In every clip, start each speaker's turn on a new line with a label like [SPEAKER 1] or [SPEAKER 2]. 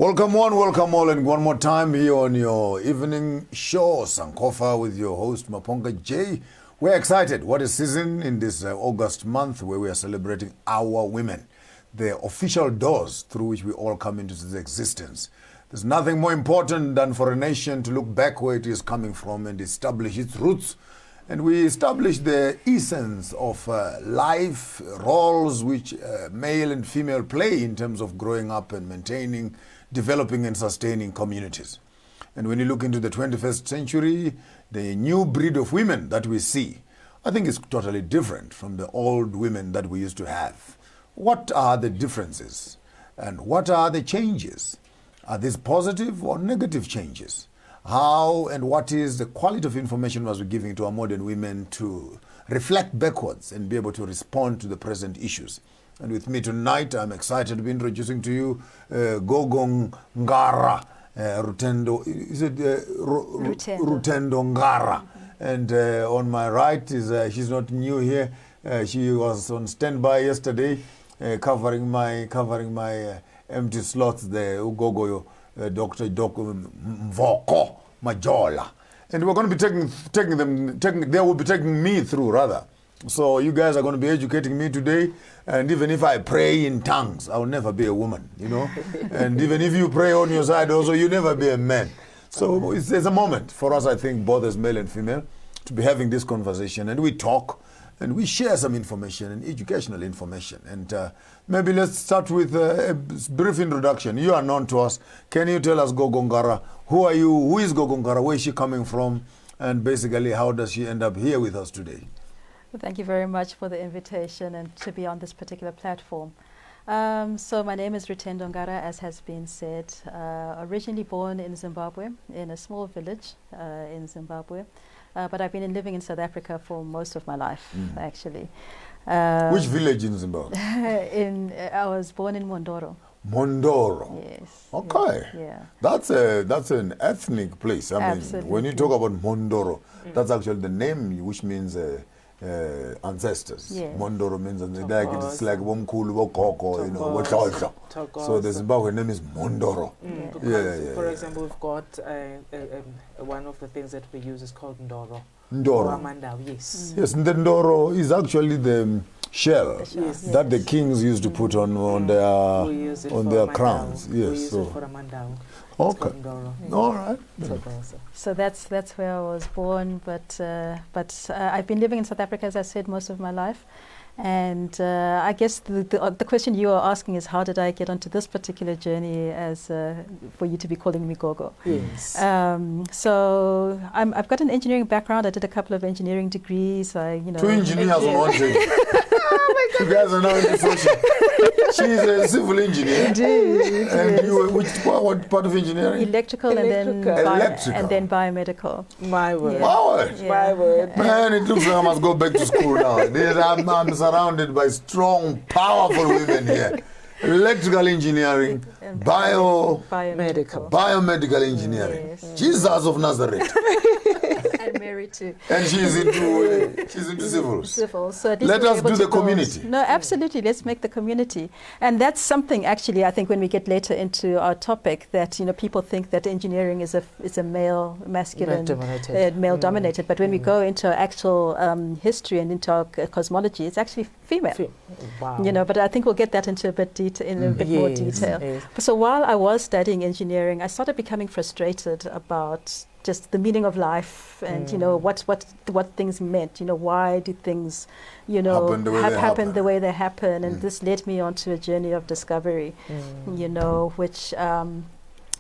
[SPEAKER 1] Welcome welcome all, and one more time here on your evening show, Sankofa, with your host, Maponga J. We're excited. What a season in this August month where we are celebrating our women, the official doors through which we all come into this existence. There's nothing more important than for a nation to look back where it is coming from and establish its roots. And we establish the essence of life, roles which male and female play in terms of growing up and maintaining, developing and sustaining communities. And when you look into the 21st century, the new breed of women that we see, I think is totally different from the old women that we used to have. What are the differences? And what are the changes? Are these positive or negative changes? How and what is the quality of information we must be giving to our modern women to reflect backwards and be able to respond to the present issues? And with me tonight, I'm excited to be introducing to you Gogo Ngara, Rutendo Ngara. And on my right is, she's not new here, she was on standby yesterday, covering my empty slots there, Gogo. Dr. Mvoko Majola. And we're going to be they will be taking me through rather. So you guys are going to be educating me today. And even if I pray in tongues, I'll never be a woman, you know. And even if you pray on your side also, you'll never be a man. So there's a moment for us, I think, both as male and female, to be having this conversation. And we talk and we share some information and educational information. And maybe let's start with a brief introduction. You are known to us. Can you tell us, Gogo Ngara, who are you? Who is Gogo Ngara? Where is she coming from? And basically, how does she end up here with us today?
[SPEAKER 2] Well, thank you very much for the invitation and to be on this particular platform. So my name is Rutendo Ngara, as has been said. Originally born in Zimbabwe, in a small village in Zimbabwe. But I've been living in South Africa for most of my life, actually.
[SPEAKER 1] Which village in Zimbabwe?
[SPEAKER 2] I was born in Mondoro.
[SPEAKER 1] Mondoro.
[SPEAKER 2] Yes.
[SPEAKER 1] Okay.
[SPEAKER 2] Yeah.
[SPEAKER 1] That's an ethnic place. I mean, when you talk about Mondoro, that's actually the name, which means ancestors.
[SPEAKER 2] Yes.
[SPEAKER 1] Mondoro means it's like Womkulu, Wokoko, you know, Wotosho. So the Zimbabwe name is Mondoro.
[SPEAKER 3] Because, for example, we've got one of the things that we use is called Ndoro.
[SPEAKER 1] Ndoro.
[SPEAKER 3] Yes.
[SPEAKER 1] Yes, and the Ndoro is actually the shell that the kings used to put on their crowns.
[SPEAKER 3] We
[SPEAKER 1] Yes.
[SPEAKER 3] use it for a mandau.
[SPEAKER 1] Okay. All right.
[SPEAKER 2] So that's where I was born, but I've been living in South Africa, as I said, most of my life. And I guess the question you are asking is, how did I get onto this particular journey as for you to be calling me Gogo?
[SPEAKER 3] Yes.
[SPEAKER 2] So I've got an engineering background. I did a couple of engineering degrees. Two
[SPEAKER 1] engineers on one journey. Oh my God. You guys are now in the social. She's a civil engineer.
[SPEAKER 2] Indeed.
[SPEAKER 1] And you, what part of engineering?
[SPEAKER 2] Electrical. And then biomedical.
[SPEAKER 3] My word.
[SPEAKER 2] Yeah.
[SPEAKER 1] My word.
[SPEAKER 2] Yeah.
[SPEAKER 3] My word.
[SPEAKER 1] Man, it looks like I must go back to school now. I'm surrounded by strong, powerful women here. Electrical engineering, biomedical engineering.
[SPEAKER 2] Yes.
[SPEAKER 1] Jesus of Nazareth.
[SPEAKER 2] And married too.
[SPEAKER 1] And she's into civils.
[SPEAKER 2] So
[SPEAKER 1] let us do the community.
[SPEAKER 2] No, absolutely. Let's make the community. And that's something, actually, I think when we get later into our topic, that people think that engineering is a male, masculine, male-dominated. But when we go into our actual history and into our cosmology, it's actually female.
[SPEAKER 3] Wow.
[SPEAKER 2] But I think we'll get that into a bit more detail.
[SPEAKER 3] Yes.
[SPEAKER 2] So while I was studying engineering, I started becoming frustrated about just the meaning of life and what things meant. Why do things happen the way they happen? And this led me onto a journey of discovery. Which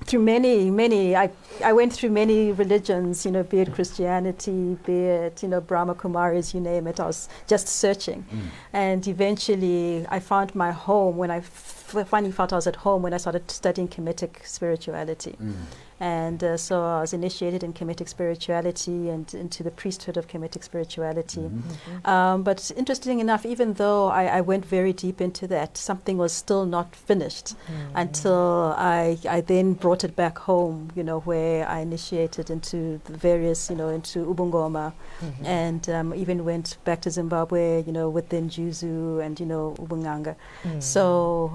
[SPEAKER 2] through many I went through many religions, be it Christianity, be it Brahma Kumaris, you name it. I was just searching, and eventually I found my home when I finally felt I was at home when I started studying Kemetic spirituality. And so I was initiated in Kemetic spirituality and into the priesthood of Kemetic spirituality. But interesting enough, even though I went very deep into that, something was still not finished until I then brought it back home, where I initiated into the various, into Ubungoma, and even went back to Zimbabwe, with the Njuzu and, Ubunganga. So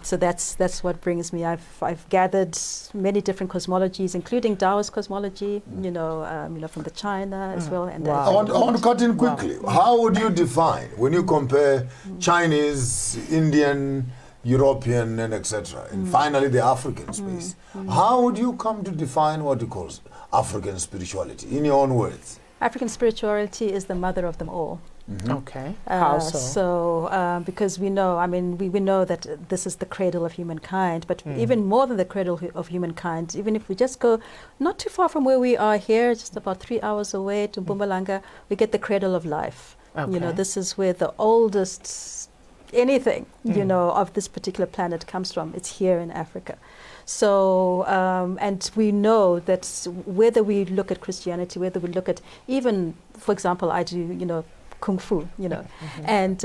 [SPEAKER 2] So that's what brings me. I've gathered many different cosmologies, including Taoist cosmology, from the China as well. And
[SPEAKER 1] I want to cut in quickly. Wow. How would you define, when you compare Chinese, Indian, European, and etc., and finally the African space, how would you come to define what you call African spirituality, in your own words?
[SPEAKER 2] African spirituality is the mother of them all.
[SPEAKER 3] Okay. How so?
[SPEAKER 2] So, because we know, we know that this is the cradle of humankind, but even more than the cradle of humankind, even if we just go not too far from where we are here, just about 3 hours away to Mpumalanga, we get the cradle of life.
[SPEAKER 3] Okay.
[SPEAKER 2] This is where the oldest anything, of this particular planet comes from. It's here in Africa. So, and we know that whether we look at Christianity, whether we look at even, for example, I do, Kung Fu, and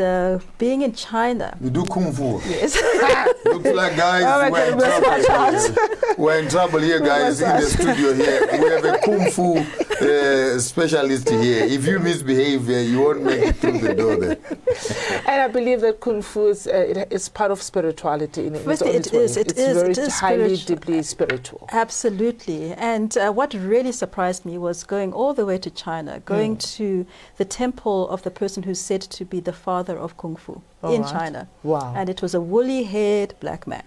[SPEAKER 2] being in China.
[SPEAKER 1] You do Kung Fu?
[SPEAKER 2] Yes.
[SPEAKER 1] Looks like guys, we're in trouble here, guys, in the studio here. We have a Kung Fu specialist here. If you misbehave, you won't make it through the door there.
[SPEAKER 3] And I believe that Kung Fu is part of spirituality in its own way.
[SPEAKER 2] It is.
[SPEAKER 3] It's very highly, deeply spiritual.
[SPEAKER 2] Absolutely. And what really surprised me was going all the way to China, going to the temple of the person who's said to be the father of Kung Fu in China.
[SPEAKER 3] Wow.
[SPEAKER 2] And it was a woolly-haired black man.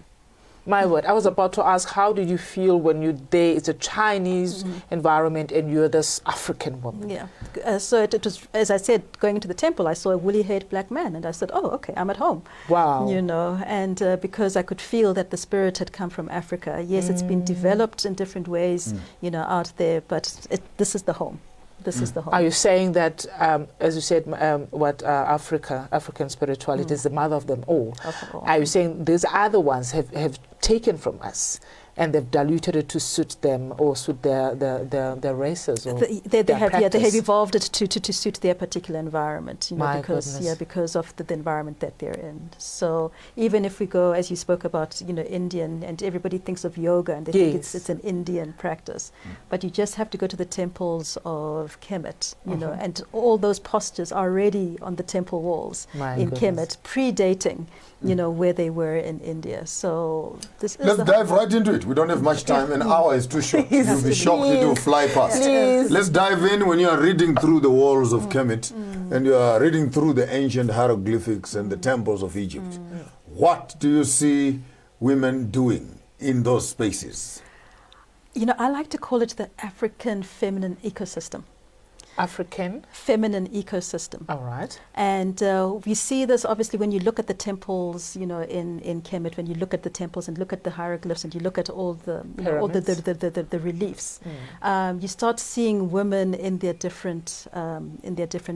[SPEAKER 3] My word, I was about to ask, how did you feel when you're there? It's a Chinese environment and you're this African woman.
[SPEAKER 2] Yeah. So it was, as I said, going into the temple, I saw a woolly-haired black man and I said, oh, okay, I'm at home.
[SPEAKER 3] Wow.
[SPEAKER 2] And because I could feel that the spirit had come from Africa. Yes, it's been developed in different ways, out there, but this is the home. This is the home.
[SPEAKER 3] Are you saying that, as you said, African spirituality is the mother of them all? Are you saying these other ones have taken from us and they've diluted it to suit them or suit their races? Or
[SPEAKER 2] they have evolved it to suit their particular environment, because of the environment that they're in. So even if we go, as you spoke about, Indian, and everybody thinks of yoga and they think it's an Indian practice, but you just have to go to the temples of Kemet, and all those postures are already on the temple walls Kemet, predating, where they were in India. So this is
[SPEAKER 1] Let's dive right into it. We don't have much time. An hour is too short. You'll be shocked you do fly past. Let's dive in. When you are reading through the walls of Kemet and you are reading through the ancient hieroglyphics and the temples of Egypt, what do you see women doing in those spaces?
[SPEAKER 2] I like to call it the African feminine ecosystem.
[SPEAKER 3] African
[SPEAKER 2] feminine ecosystem.
[SPEAKER 3] All right.
[SPEAKER 2] And we see this obviously when you look at the temples, in Kemet, when you look at the temples and look at the hieroglyphs and you look at all the the reliefs, you start seeing women in their different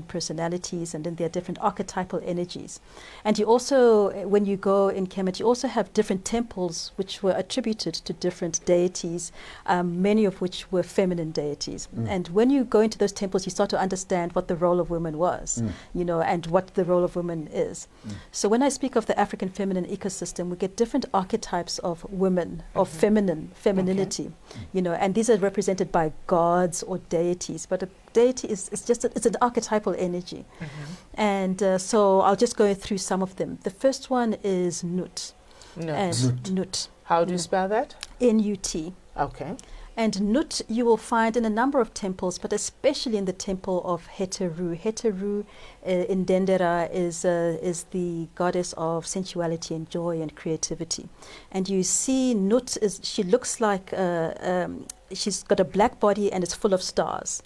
[SPEAKER 2] personalities and in their different archetypal energies. And you also, when you go in Kemet, you also have different temples which were attributed to different deities, many of which were feminine deities. And when you go into those temples, you start to understand what the role of women was, and what the role of women is. So when I speak of the African feminine ecosystem, we get different archetypes of women, of femininity, and these are represented by gods or deities. But a deity is it's an archetypal energy. And so I'll just go through some of them. The first one is Nut. Nut.
[SPEAKER 3] How do you spell that?
[SPEAKER 2] N-U-T.
[SPEAKER 3] Okay.
[SPEAKER 2] And Nut you will find in a number of temples, but especially in the temple of Heteru. Heteru in Dendera is the goddess of sensuality and joy and creativity. And you see Nut, she looks like, she's got a black body and it's full of stars.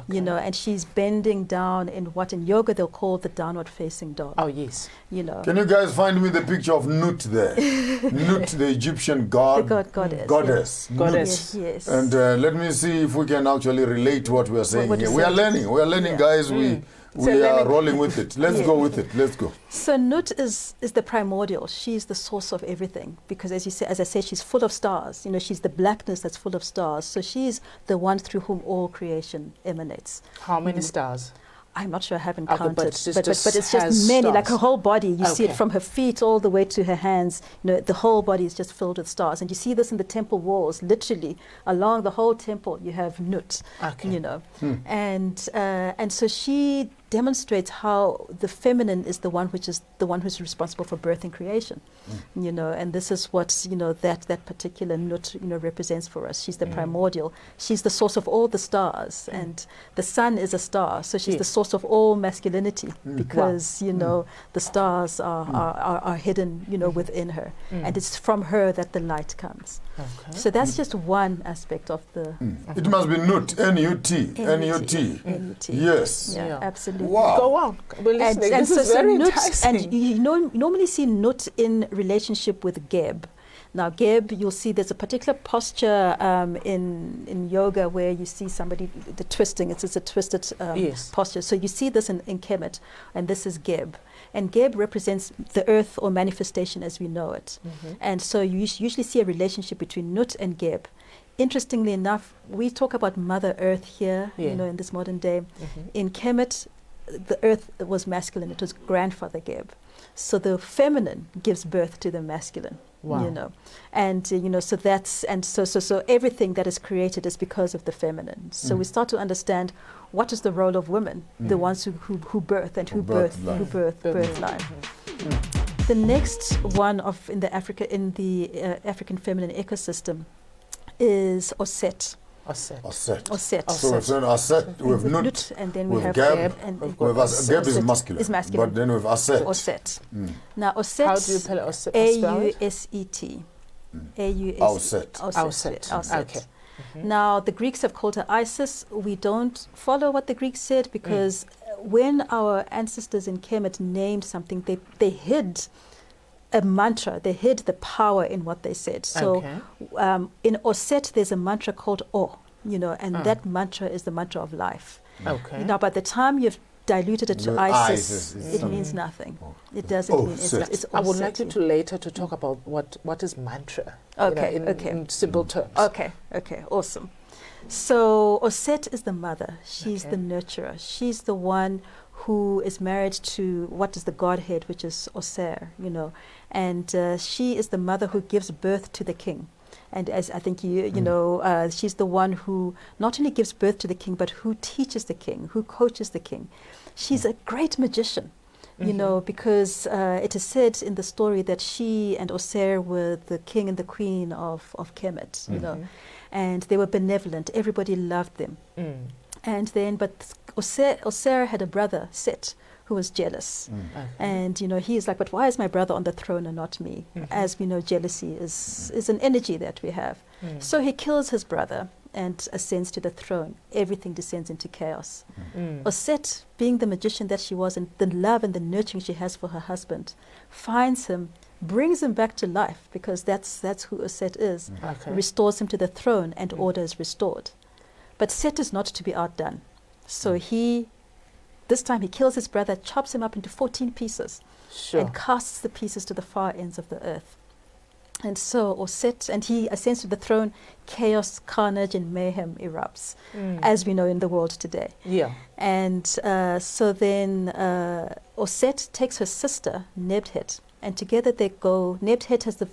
[SPEAKER 2] And she's bending down in what in yoga they'll call the downward facing dog.
[SPEAKER 3] Oh, yes.
[SPEAKER 1] Can you guys find me the picture of Nut there? Nut, the Egyptian god.
[SPEAKER 2] The goddess.
[SPEAKER 3] Goddess.
[SPEAKER 2] Yes.
[SPEAKER 1] And let me see if we can actually relate to what we are saying here. We are learning, guys. We are rolling with it. Let's go with it. Let's go.
[SPEAKER 2] So Nut is the primordial. She's the source of everything, because as I say, she's full of stars. She's the blackness that's full of stars. So she's the one through whom all creation emanates.
[SPEAKER 3] How many stars?
[SPEAKER 2] I'm not sure, I haven't counted, but it's just
[SPEAKER 3] many,
[SPEAKER 2] stars. Like her whole body. You see it from her feet all the way to her hands. The whole body is just filled with stars, and you see this in the temple walls. Literally, along the whole temple, you have Nut. And so she demonstrates how the feminine is the one who's responsible for birth and creation, you know, and this is what, you know, that particular Nut, you know, represents for us. She's the primordial. She's the source of all the stars, and the sun is a star, so she's the source of all masculinity, because you know the stars are hidden, you know, within her, and it's from her that the light comes. Okay. So that's just one aspect of the.
[SPEAKER 1] It must be Nut, N-U-T, N-U-T. Yes.
[SPEAKER 2] Yeah, absolutely.
[SPEAKER 1] Wow.
[SPEAKER 3] Go on. We're listening.
[SPEAKER 2] And
[SPEAKER 3] this is very enticing.
[SPEAKER 2] And you normally see Nut in relationship with Geb. Now, Geb, you'll see there's a particular posture in yoga where you see somebody, the twisting, it's a twisted posture. So you see this in Kemet, and this is Geb. And Geb represents the earth or manifestation as we know it. And so you usually see a relationship between Nut and Geb. Interestingly enough, we talk about Mother Earth here, you know, in this modern day. In Kemet, the earth was masculine. It was grandfather Geb. So the feminine gives birth to the masculine. Wow. You know, and you know, so that's, and so everything that is created is because of the feminine. So we start to understand what is the role of women, the ones who birth and who birth life. The next one in the African feminine ecosystem is Osset. Osset.
[SPEAKER 1] So we've done Osset, we've Nut,
[SPEAKER 2] and then we have
[SPEAKER 1] Geb,
[SPEAKER 2] and
[SPEAKER 1] Geb is masculine. But then we've Osset.
[SPEAKER 2] Osset. Now Osset.
[SPEAKER 3] How do you spell Osset?
[SPEAKER 2] A-U-S-E-T.
[SPEAKER 1] Osset.
[SPEAKER 3] Okay.
[SPEAKER 2] Now the Greeks have called her Isis. We don't follow what the Greeks said, because when our ancestors in Kemet named something, they hid a mantra. They hid the power in what they said. So in Osset, there's a mantra called O, you know, and that mantra is the mantra of life. Okay. Now, by the time you've diluted it to Isis, it means nothing. It doesn't mean it's
[SPEAKER 3] I would like you to later to talk about what is mantra.
[SPEAKER 2] Okay.
[SPEAKER 3] You know, in simple terms.
[SPEAKER 2] Okay. Awesome. So Osset is the mother. She's the nurturer. She's the one who is married to what is the godhead, which is Oser, you know, and she is the mother who gives birth to the king. And as I think you know, she's the one who not only gives birth to the king, but who teaches the king, who coaches the king. She's a great magician, you know, because it is said in the story that she and Oser were the king and the queen of Kemet, you know, and they were benevolent. Everybody loved them. And then, but Oser had a brother, Set, who was jealous. And, you know, he is like, but why is my brother on the throne and not me? As we know, jealousy is an energy that we have. So he kills his brother and ascends to the throne. Everything descends into chaos. Osset, being the magician that she was, and the love and the nurturing she has for her husband, finds him, brings him back to life, because that's who Osset is, restores him to the throne, and order is restored. But Set is not to be outdone. So this time he kills his brother, chops him up into 14 pieces, and casts the pieces to the far ends of the earth. And so Osset, and he ascends to the throne, chaos, carnage, and mayhem erupts, as we know in the world today. And so then Osset takes her sister, Nebhet, and together they go. Nebhet has the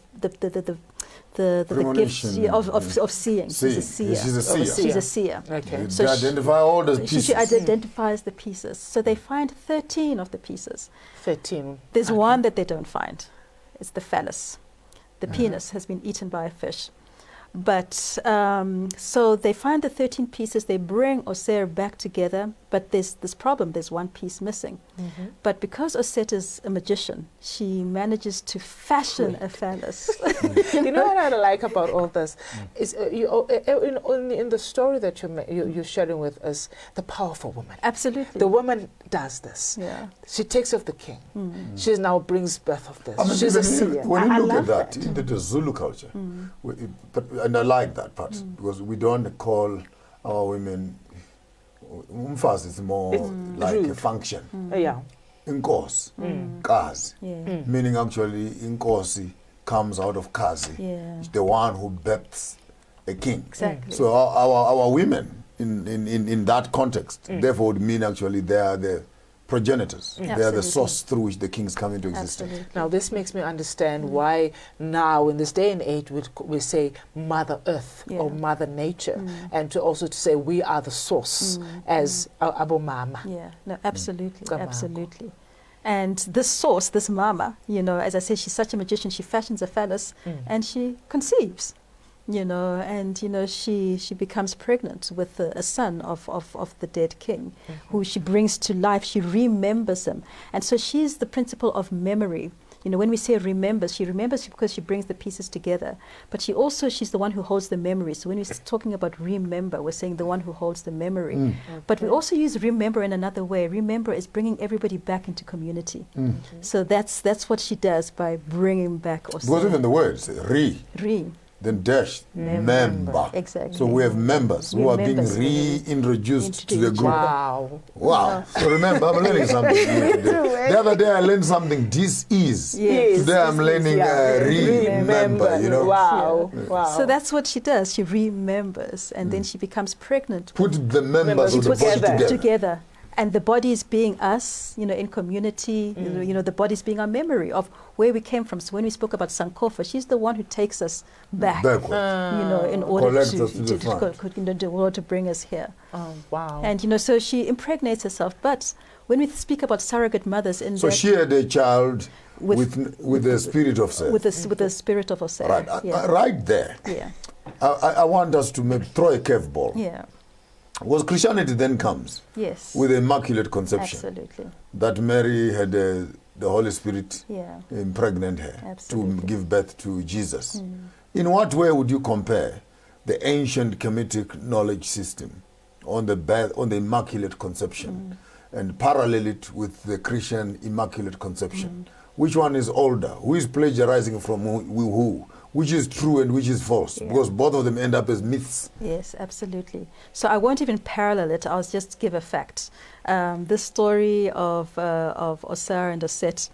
[SPEAKER 2] gift of seeing. She's a seer. She's a seer.
[SPEAKER 1] Okay. So she identifies all the pieces.
[SPEAKER 2] She identifies the pieces. So they find 13 of the pieces.
[SPEAKER 3] 13.
[SPEAKER 2] There's one that they don't find. It's the phallus. The penis has been eaten by a fish. But so they find the 13 pieces. They bring Oser back together. But there's this problem. There's one piece missing. But because Osset is a magician, she manages to fashion a phallus.
[SPEAKER 3] You know what I like about all this is in the story that you're sharing with us, the powerful woman.
[SPEAKER 2] Absolutely.
[SPEAKER 3] The woman does this. She takes off the king. She now brings birth of this.
[SPEAKER 1] I mean,
[SPEAKER 3] she's a seer.
[SPEAKER 1] When you look at that, in the Zulu culture, and I like that part, because we don't call our women, umfazi is more like rude. A function. Inkosi, Kazi, meaning actually Inkosi comes out of Kazi. It's the one who births a king.
[SPEAKER 2] Exactly.
[SPEAKER 1] So our women in that context, therefore would mean actually they are the progenitors. They are the
[SPEAKER 2] Absolutely.
[SPEAKER 1] source through which the kings come into existence.
[SPEAKER 2] Absolutely.
[SPEAKER 3] Now, this makes me understand why now, in this day and age, we say Mother Earth or Mother Nature, and to also to say we are the source as Abo Mama.
[SPEAKER 2] Yeah, no, absolutely,
[SPEAKER 3] Kamama.
[SPEAKER 2] absolutely. And this source, this mama, you know, as I said, she's such a magician. She fashions a phallus and she conceives, you know, and, you know, she becomes pregnant with a son of the dead king, who she brings to life. She remembers him. And so she's the principle of memory. You know, when we say remembers, she remembers because she brings the pieces together. But she's the one who holds the memory. So when we're talking about remember, we're saying the one who holds the memory. But we also use remember in another way. Remember is bringing everybody back into community. So that's what she does by bringing back.
[SPEAKER 1] Because even the words, re, then dash, member.
[SPEAKER 2] Exactly.
[SPEAKER 1] So we have members who are being reintroduced to the group. Wow. So remember, I'm learning something new today. The other day I learned something, dis-ease.
[SPEAKER 2] Yes.
[SPEAKER 1] Today I'm learning remember, you know.
[SPEAKER 3] Wow.
[SPEAKER 2] So that's what she does. She remembers, and then she becomes pregnant.
[SPEAKER 1] Put the members of the body together.
[SPEAKER 2] And the bodies being us, you know, in community, you know, the bodies being our memory of where we came from. So when we spoke about Sankofa, she's the one who takes us back, you know, in order to bring us here.
[SPEAKER 3] Oh, wow.
[SPEAKER 2] And, you know, so she impregnates herself. But when we speak about surrogate mothers,
[SPEAKER 1] so she had a child with the spirit of Seth.
[SPEAKER 2] With the spirit of Seth.
[SPEAKER 1] Right, right there.
[SPEAKER 2] Yeah.
[SPEAKER 1] I want us to throw a curveball.
[SPEAKER 2] Yeah.
[SPEAKER 1] Was Christianity then comes with the Immaculate Conception.
[SPEAKER 2] Absolutely.
[SPEAKER 1] That Mary had the Holy Spirit impregnate her to give birth to Jesus. In what way would you compare the ancient Kemetic knowledge system on the Immaculate Conception and parallel it with the Christian Immaculate Conception? Which one is older? Who is plagiarizing from who? Which is true and which is false? Because both of them end up as myths.
[SPEAKER 2] Yes, absolutely. So I won't even parallel it. I'll just give a fact. This story of Osar and Oset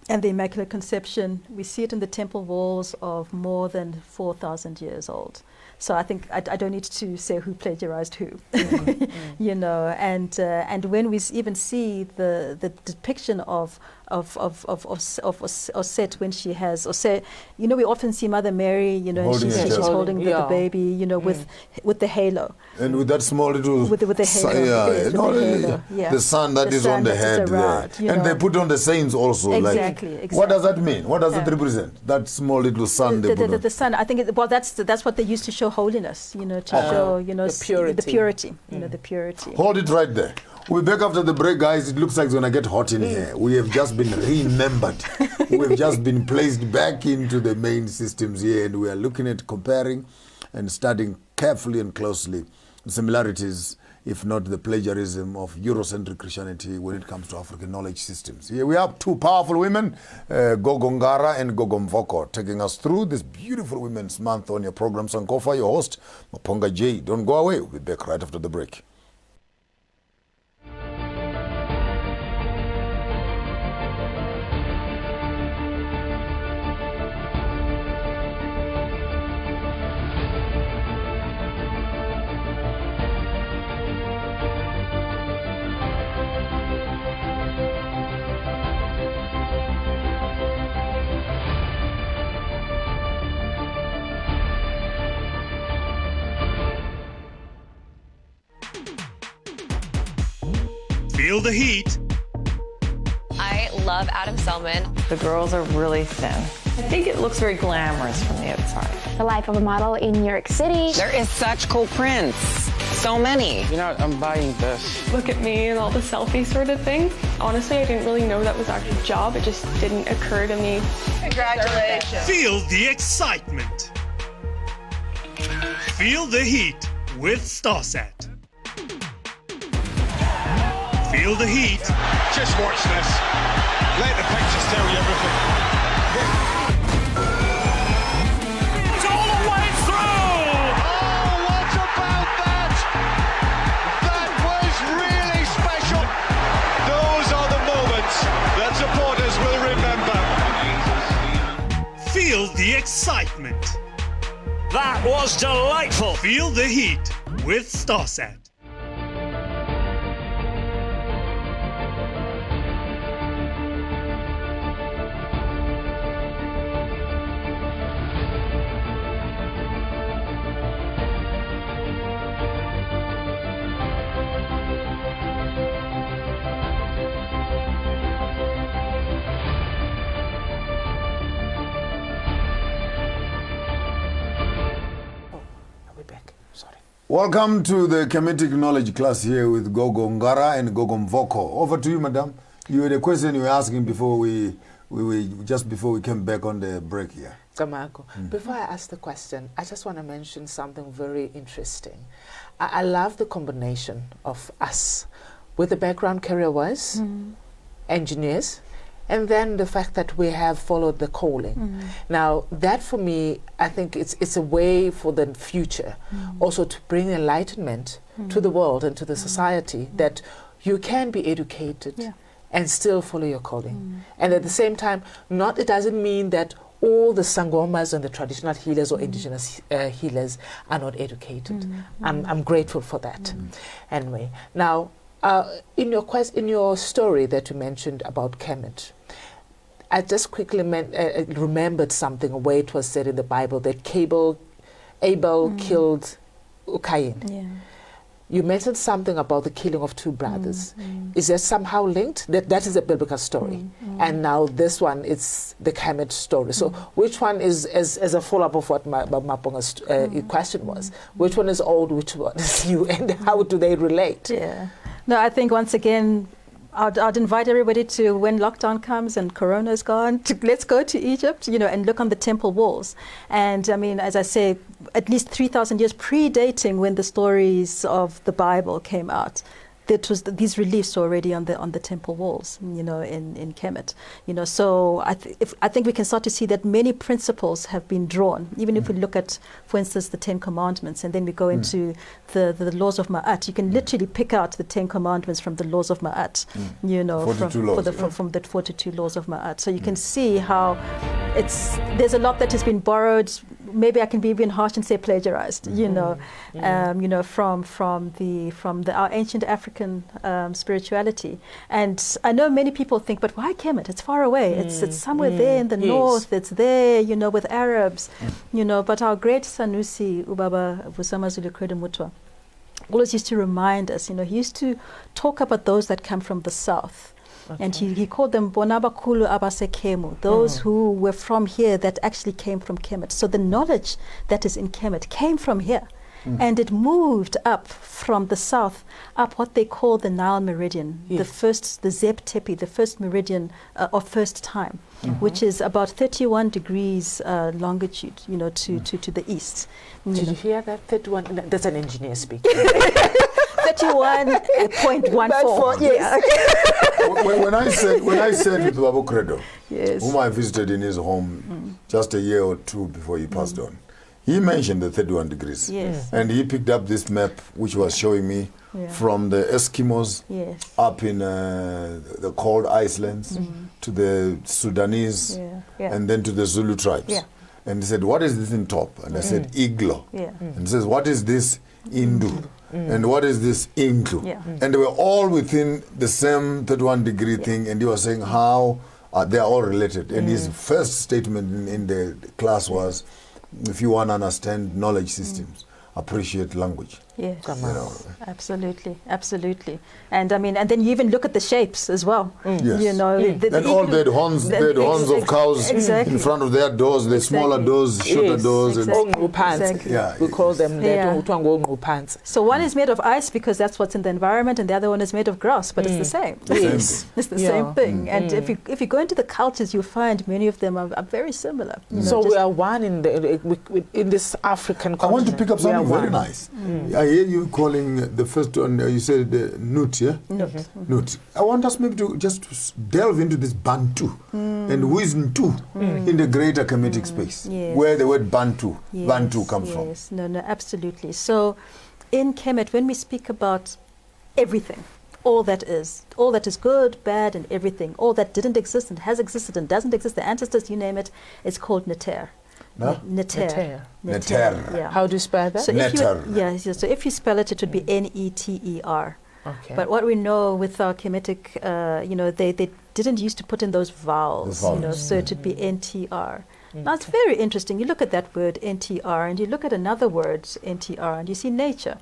[SPEAKER 2] and the Immaculate Conception, we see it in the temple walls of more than 4,000 years old. So I think I don't need to say who plagiarized who, you know. And when we even see the depiction of Oset when she has Oset, you know, we often see Mother Mary, you know, and she's holding the baby, you know, with the halo.
[SPEAKER 1] And with that small little
[SPEAKER 2] with the halo,
[SPEAKER 1] the sun that is on the head there. And they put on the saints also.
[SPEAKER 2] Exactly.
[SPEAKER 1] What does that mean? What does it represent? That small little sun they put on.
[SPEAKER 2] The sun. I think that's what they used to show holiness, you know, to show, you know, the purity, you know, the purity.
[SPEAKER 1] Hold it right there. We'll be back after the break, guys. It looks like it's going to get hot in here. We have just been remembered. We've just been placed back into the main systems here, and we are looking at comparing and studying carefully and closely the similarities, if not the plagiarism, of Eurocentric Christianity when it comes to African knowledge systems. Here we have two powerful women, Gogo Ngara and Gogo Mvoko, taking us through this beautiful Women's Month on your program, Sankofa, your host, Maponga J. Don't go away. We'll be back right after the break.
[SPEAKER 4] Feel the heat.
[SPEAKER 5] I love Adam Selman.
[SPEAKER 6] The girls are really thin. I think it looks very glamorous from the outside.
[SPEAKER 7] The life of a model in New York City.
[SPEAKER 8] There is such cool prints. So many.
[SPEAKER 9] You know, I'm buying this.
[SPEAKER 10] Look at me and all the selfie sort of thing. Honestly, I didn't really know that was our job. It just didn't occur to me.
[SPEAKER 8] Congratulations.
[SPEAKER 4] Feel the excitement. Feel the heat with Starsat. Feel the heat.
[SPEAKER 11] Just watch this. Let the pictures tell you everything.
[SPEAKER 4] It's all the way through!
[SPEAKER 11] Oh, what about that? That was really special. Those are the moments that supporters will remember.
[SPEAKER 4] Feel the excitement. That was delightful. Feel the heat with Starsat.
[SPEAKER 1] Welcome to the Kemetic Knowledge class here with Gogo Ngara and Gogo Mvoko. Over to you, madam. You had a question you were asking before just before we came back on the break here.
[SPEAKER 3] Kamako, before I ask the question, I just want to mention something very interesting. I love the combination of us with the background career-wise, engineers, and then the fact that we have followed the calling. Now, that for me, I think it's a way for the future also to bring enlightenment to the world and to the society that you can be educated and still follow your calling. And at the same time, it doesn't mean that all the sangomas and the traditional healers or indigenous healers are not educated. I'm grateful for that. Anyway, now, in your story that you mentioned about Kemet, I just quickly remembered something where it was said in the Bible that Abel killed Cain.
[SPEAKER 2] Yeah.
[SPEAKER 3] You mentioned something about the killing of two brothers. Is that somehow linked? That is a biblical story. And now this one is the Kemet story. So which one is, as a follow-up of what Maponga's question was, which one is old, which one is new, and how do they relate?
[SPEAKER 2] Yeah. No, I think once again, I'd invite everybody to, when lockdown comes and Corona is gone, let's go to Egypt, and look on the temple walls. And I mean, as I say, at least 3,000 years predating when the stories of the Bible came out, these reliefs already on the temple walls, in Kemet. So I think we can start to see that many principles have been drawn. Even if we look at, for instance, the 10 Commandments, and then we go into the laws of Ma'at, you can literally pick out the 10 Commandments from the laws of Ma'at. From the 42 laws of Ma'at. So you can see how there's a lot that has been borrowed. Maybe I can be even harsh and say plagiarized. From our ancient African spirituality. And I know many people think, but why Kemet? It's far away. It's somewhere there in the north. It's there, with Arabs. But our great Sanusi, Ubaba Vusamazulu Mutwa, always used to remind us. He used to talk about those that come from the south. Okay. And he called them Bonabakulu Abasekemu, those who were from here that actually came from Kemet. So the knowledge that is in Kemet came from here. And it moved up from the south, up what they call the Nile Meridian, the Zeb Tepi, the first meridian of first time, which is about 31 degrees longitude, to the east.
[SPEAKER 3] Did you hear that? 31, that's an engineer speaking.
[SPEAKER 2] 31.14. Yes.
[SPEAKER 1] When I said with Babu Credo, whom I visited in his home just a year or two before he passed on, he mentioned the 31 degrees.
[SPEAKER 2] Yes.
[SPEAKER 1] And he picked up this map which was showing me from the Eskimos up in the cold Icelands to the Sudanese and then to the Zulu tribes. Yeah. And he said, what is this in top? And I said, Iglo. Yeah. And he says, what is this Indu? And what is this Inklu? Yeah. And they were all within the same 31 degree thing, and he was saying how they are all related. And his first statement in the class was, if you want to understand knowledge systems, appreciate language.
[SPEAKER 2] Yes, absolutely. And I mean, and then you even look at the shapes as well.
[SPEAKER 1] Yes. And all the horns of cows in front of their doors, the smaller doors, shorter doors.
[SPEAKER 3] Exactly. We call them pants.
[SPEAKER 2] So one is made of ice because that's what's in the environment, and the other one is made of grass, but it's the same.
[SPEAKER 3] Yes.
[SPEAKER 2] It's the same thing. And if you go into the cultures, you find many of them are very similar.
[SPEAKER 3] So we are one in this African continent.
[SPEAKER 1] I want to pick up something very nice. I hear you calling the first one, you said Nut, yeah? Nut. I want us maybe to just delve into this Bantu and who is Ntu in the greater Kemetic space, where the word Bantu comes from.
[SPEAKER 2] Yes, no, absolutely. So in Kemet, when we speak about everything, all that is good, bad, and everything, all that didn't exist and has existed and doesn't exist, the ancestors, you name it, it's called Neter. Neter.
[SPEAKER 3] Yeah. How do you spell that?
[SPEAKER 2] So so if you spell it, it would be Neter.
[SPEAKER 3] Okay.
[SPEAKER 2] But what we know with our Kemetic, they didn't used to put in those vowels, so it would be NTR. Now it's very interesting. You look at that word NTR, and you look at another word NTR, and you see nature.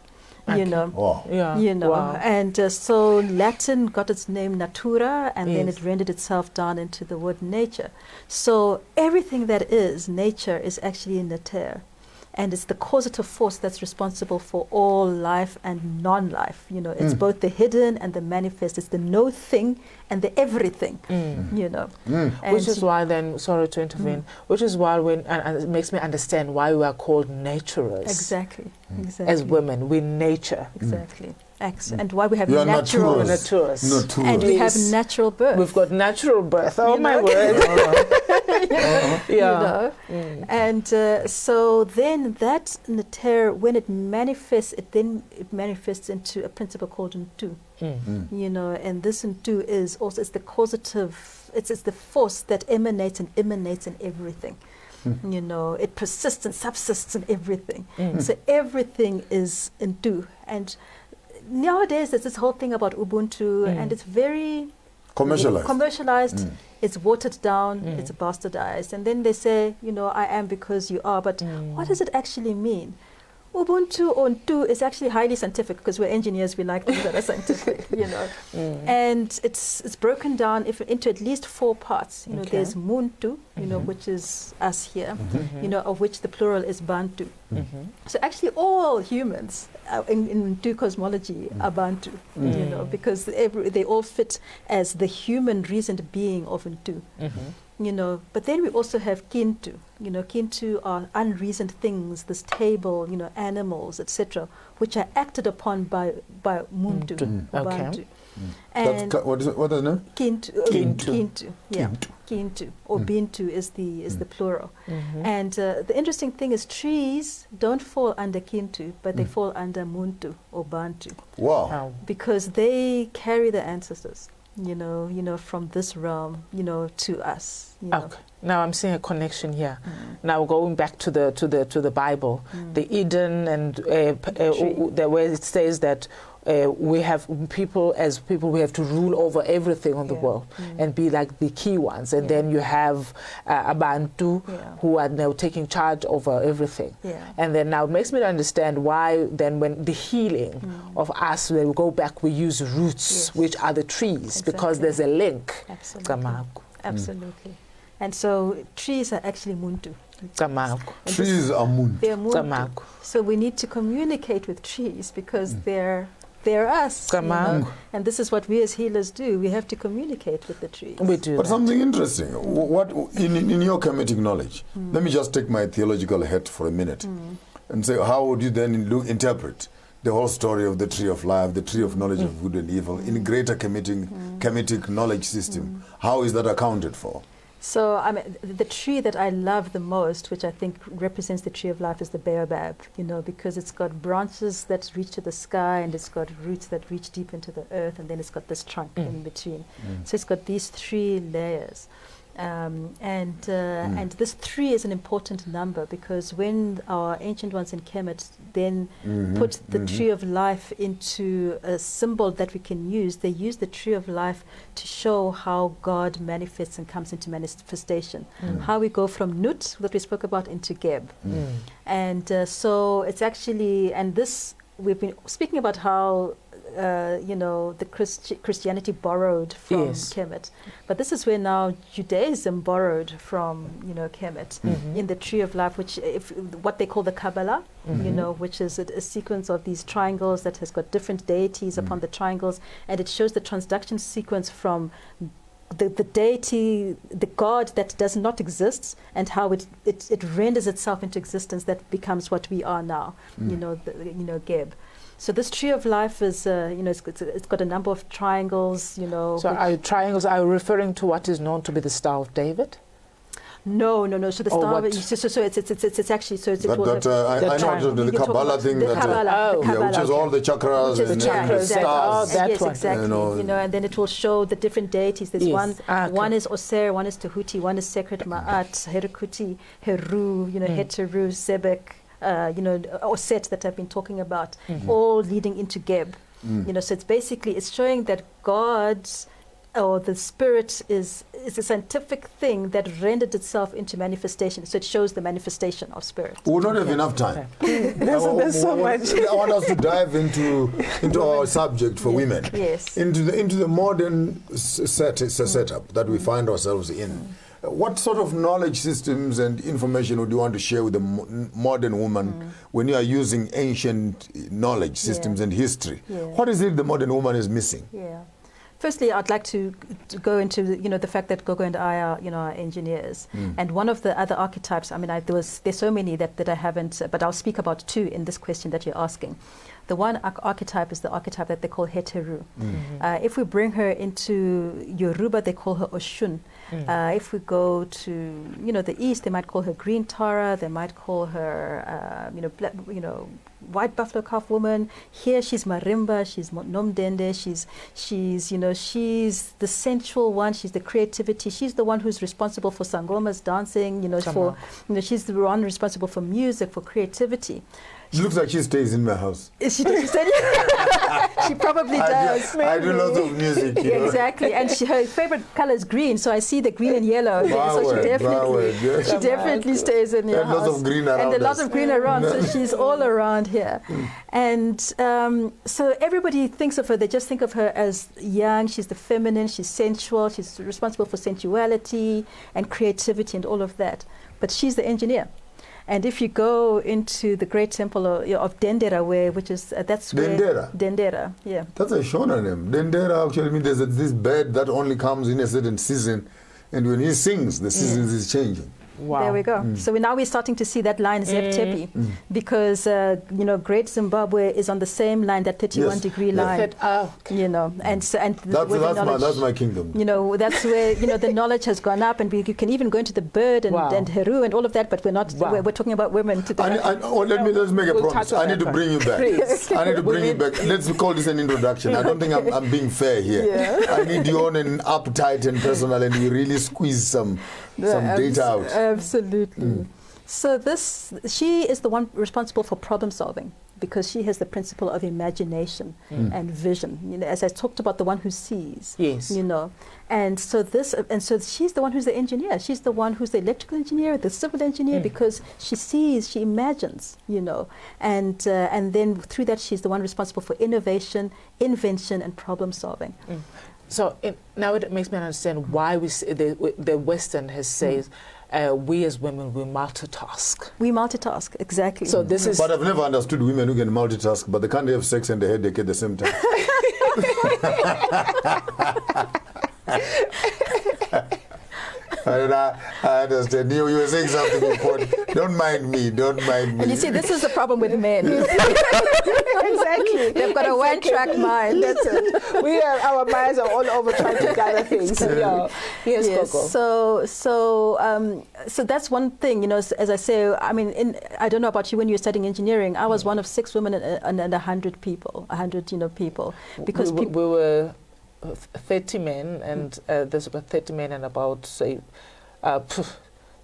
[SPEAKER 2] And so Latin got its name natura, and then it rendered itself down into the word nature. So everything that is nature is actually in Neter. and it's the causative force that's responsible for all life and non-life. You know, it's both the hidden and the manifest. It's the no thing and the everything. You know,
[SPEAKER 3] which is why then, sorry to intervene, which is why and it makes me understand why we are called naturalists.
[SPEAKER 2] Exactly.
[SPEAKER 3] As women, we nature.
[SPEAKER 2] Exactly. And why we have natural
[SPEAKER 3] and
[SPEAKER 2] we have natural birth.
[SPEAKER 3] We've got natural birth. Oh, my word.
[SPEAKER 2] You know? And so then that Nater, when it manifests, it manifests into a principle called Ntu. You know, and this Ntu is also, it's the causative, it's the force that emanates in everything. You know, it persists and subsists in everything. So everything is Ntu. And nowadays there's this whole thing about Ubuntu, and it's very commercialized. It's watered down, it's bastardized, and then they say, you know, I am because you are, but what does it actually mean? Ubuntu or Ntu is actually highly scientific, because we're engineers, we like things that are scientific, you know. And it's broken down into at least 4 parts. You know, there's Muntu, you know, which is us here, you know, of which the plural is Bantu. So actually all humans in Ntu cosmology are Bantu, you know, because they all fit as the human reasoned being of Ntu. You know, but then we also have Kintu. You know, Kintu are unreasoned things, this table, you know, animals, etc., which are acted upon by Muntu. Bantu. And
[SPEAKER 1] what is the name?
[SPEAKER 2] Kintu. Yeah. Kintu or Bintu is the plural. And the interesting thing is trees don't fall under Kintu, but they fall under Muntu or Bantu.
[SPEAKER 1] Wow.
[SPEAKER 2] Because they carry the ancestors. You know, from this realm, you know, to us. You know.
[SPEAKER 3] Okay. Now I'm seeing a connection here. Now going back to the Bible, the Eden and the way it says that we have people we have to rule over everything on the world and be like the key ones, and then you have Abantu who are now taking charge over everything. And then now it makes me understand why then when the healing of us, when we go back, we use roots, which are the trees, because there's a link.
[SPEAKER 2] Absolutely. And so trees are actually Muntu.
[SPEAKER 1] Trees are Muntu.
[SPEAKER 2] They're Muntu. So we need to communicate with trees, because they're us. You know? And this is what we as healers do. We have to communicate with the trees.
[SPEAKER 3] We do.
[SPEAKER 1] But something interesting, what in your Kemetic knowledge, let me just take my theological hat for a minute and say, how would you then interpret the whole story of the tree of life, the tree of knowledge of good and evil, in greater Kemetic knowledge system? How is that accounted for?
[SPEAKER 2] So I mean, the tree that I love the most, which I think represents the tree of life, is the Baobab, you know, because it's got branches that reach to the sky, and it's got roots that reach deep into the earth, and then it's got this trunk in between. So it's got these 3 layers. And this 3 is an important number, because when our ancient ones in Kemet then put the tree of life into a symbol that we can use, they use the tree of life to show how God manifests and comes into manifestation. How we go from Nut, that we spoke about, into Geb. And so it's actually, and this, we've been speaking about how you know, the Christianity borrowed from Kemet, but this is where now Judaism borrowed from, you know, Kemet in the tree of life, which what they call the Kabbalah, you know, which is a sequence of these triangles that has got different deities upon the triangles, and it shows the transduction sequence from the deity, the God that does not exist, and how it renders itself into existence, that becomes what we are now, you know, Geb. So this tree of life is, you know, it's got a number of triangles, you know.
[SPEAKER 3] So triangles are referring to what is known to be the Star of David?
[SPEAKER 2] No. So the star. It's actually
[SPEAKER 1] I know the Kabbalah thing.
[SPEAKER 2] The Kabbalah,
[SPEAKER 1] which is all the chakras and the stars.
[SPEAKER 2] Yes, exactly. You know, and then it will show the different deities. There's one is Oser, one is Tehuti, one is Sacred Ma'at, Herkuti, Heru, you know, Heteru, Sebek. You know, or set that I've been talking about, all leading into Geb. You know, so it's showing that God's or the spirit is a scientific thing that rendered itself into manifestation. So it shows the manifestation of spirit.
[SPEAKER 1] We will not have enough time.
[SPEAKER 3] There's so much.
[SPEAKER 1] I want us to dive into our subject for women.
[SPEAKER 2] Yes.
[SPEAKER 1] Into the modern setup that we find ourselves in. What sort of knowledge systems and information would you want to share with the modern woman when you are using ancient knowledge systems and history? What is it the modern woman is missing?
[SPEAKER 2] Firstly, I'd like to go into the fact that Gogo and I are are engineers, and one of the other archetypes. I mean, there's so many that I haven't, but I'll speak about two in this question that you're asking. The one archetype is the archetype that they call Heteru. If we bring her into Yoruba, they call her Oshun. If we go to the east, they might call her Green Tara. They might call her White Buffalo Calf Woman. Here she's Marimba. She's Nomdende. She's the sensual one. She's the creativity. She's the one who's responsible for sangomas, dancing. She's the one responsible for music, for creativity.
[SPEAKER 1] It looks like she stays in my house.
[SPEAKER 2] She probably does.
[SPEAKER 1] I do lots of music.
[SPEAKER 2] Exactly, and her favorite color is green, so I see the green and yellow. So she definitely stays in your house.
[SPEAKER 1] Lots of green around.
[SPEAKER 2] And a lot of green around, so she's all around here. And so everybody thinks of her. They just think of her as young. She's the feminine. She's sensual. She's responsible for sensuality and creativity and all of that. But she's the engineer. And if you go into the great temple of Dendera, which is that's
[SPEAKER 1] Dendera.
[SPEAKER 2] Dendera, yeah.
[SPEAKER 1] That's a Shona name. Dendera actually means there's this bird that only comes in a certain season, and when he sings, the seasons is changing.
[SPEAKER 2] Wow. There we go. So we're starting to see that line Zep Tepi, because Great Zimbabwe is on the same line, that 31-degree line. And
[SPEAKER 1] that's my kingdom.
[SPEAKER 2] That's where the knowledge has gone up, and you can even go into the bird and Heru and all of that. But we're not. We're talking about women today.
[SPEAKER 1] Let's make a promise. I need to bring you back. I need to bring you back. Let's call this an introduction. I don't think I'm being fair here. I need you on an uptight and personal, and you really squeeze some data out.
[SPEAKER 2] Absolutely. So she is the one responsible for problem solving, because she has the principle of imagination and vision. As I talked about, the one who sees.
[SPEAKER 3] Yes.
[SPEAKER 2] And so she's the one who's the engineer. She's the one who's the electrical engineer, the civil engineer, because she sees, she imagines. And then through that, she's the one responsible for innovation, invention, and problem solving.
[SPEAKER 3] So now it makes me understand why the Western has said we as women, we multitask.
[SPEAKER 2] We multitask, exactly.
[SPEAKER 3] So this is.
[SPEAKER 1] But I've never understood women who can multitask, but they can't have sex and a headache at the same time. I understand. You were saying something important. Don't mind me.
[SPEAKER 2] And you see, this is the problem with men. Exactly. They've got a one-track mind. That's it.
[SPEAKER 3] Our minds are all over trying to gather things. Yes, Gogo.
[SPEAKER 2] So that's one thing. As I say, I mean, I don't know about you when you were studying engineering. I was one of 6 women and 100 people. 100 people, because
[SPEAKER 3] we were 30 men, and there's about 30 men and about, say,